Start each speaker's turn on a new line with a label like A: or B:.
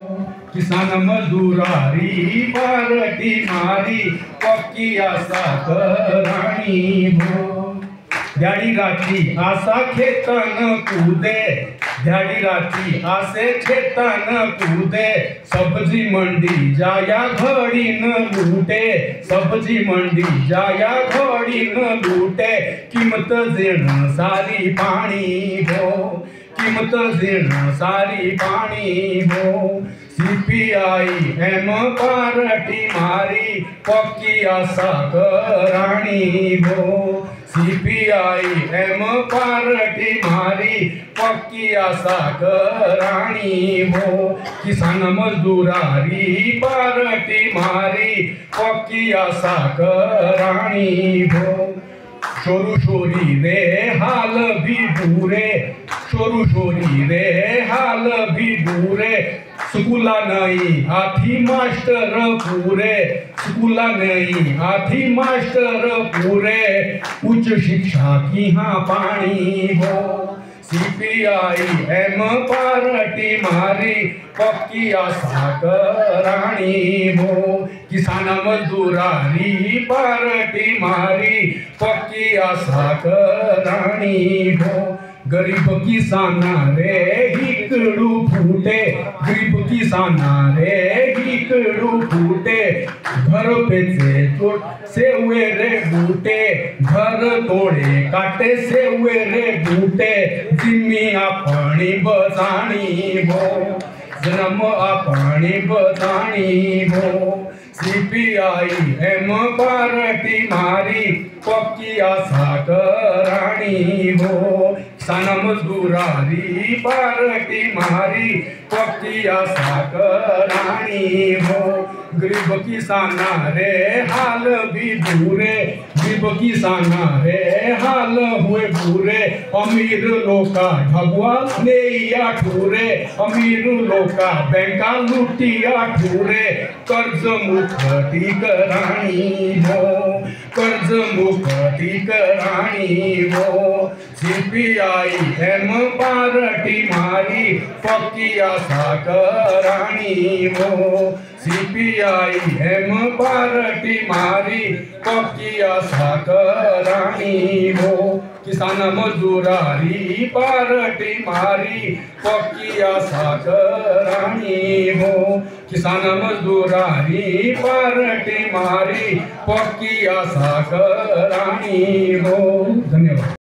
A: किसान मजदूरारी party मारी पक्की आसा कराणी भो। ध्याड़ी राती आसा खेतन कूदे, ध्याड़ी राती आसे खेतन कूदे। सब्जी मंडी जाया घड़ी न लूटे, सब्जी मंडी जाया घड़ी न लूटे। कीमत जेण सारी पानी भो, कीमत जेण सारी पानी भो। सीपीआई एम पार्टी मारी पक्की आसा कराणी भो। सीपीआई एम पार्टी मारी पक्की आसा कराणी भो। किसान मजदूरारी पार्टी मारी पक्की आसा कराणी भो। छोरू छोरी रे हाल भी बुरे, छोरू छोरी रे हाल भी बुरे। स्कूला नहीं आथी मास्टर पूरे, स्कूला नहीं आथी मास्टर पूरे। उच्च शिक्षा की हाँ पानी हो। सीपीआई एम पार्टी मारी पक्की आसा कराणी भो। किसान मजदूरारी पार्टी मारी पक्की आसा कराणी भो। गरीब किसान रे हिकडू फूटे, गरीब किसान रे हिकडू फूटे। घर पेचे चोट से हुए रे बूटे, घर तोड़े काटे से हुए रे बूटे। जिम्मी अपनी बचानी भो, जन्म अपनी बचानी भो। सीपीआई एम पार्टी मारी पक्की आसा कराणी भो। किसान मजदूरारी पार्टी मारी पक्की आसा कराणी भो। गरीब किसान रे हाल भी बुरे, गरीब किसान रे हाल हुए बुरे। अमीर लोका ढगवा नेया ठुरे, अमीर लोका बँका लुटिया ठुरे। कर्ज मुक्ती कराणी भो, कर्ज मुक्ती कराणी भो। सीपीआई एम पार्टी मारी पक्की आसा कराणी भो। सीपीआई एम पार्टी मारी पक्की आसा कराणी भो। किसान मजदूरारी पार्टी मारी पक्की आसा कराणी भो। किसान मजदूरारी पार्टी मारी पक्की आसा कराणी भो। धन्यवाद।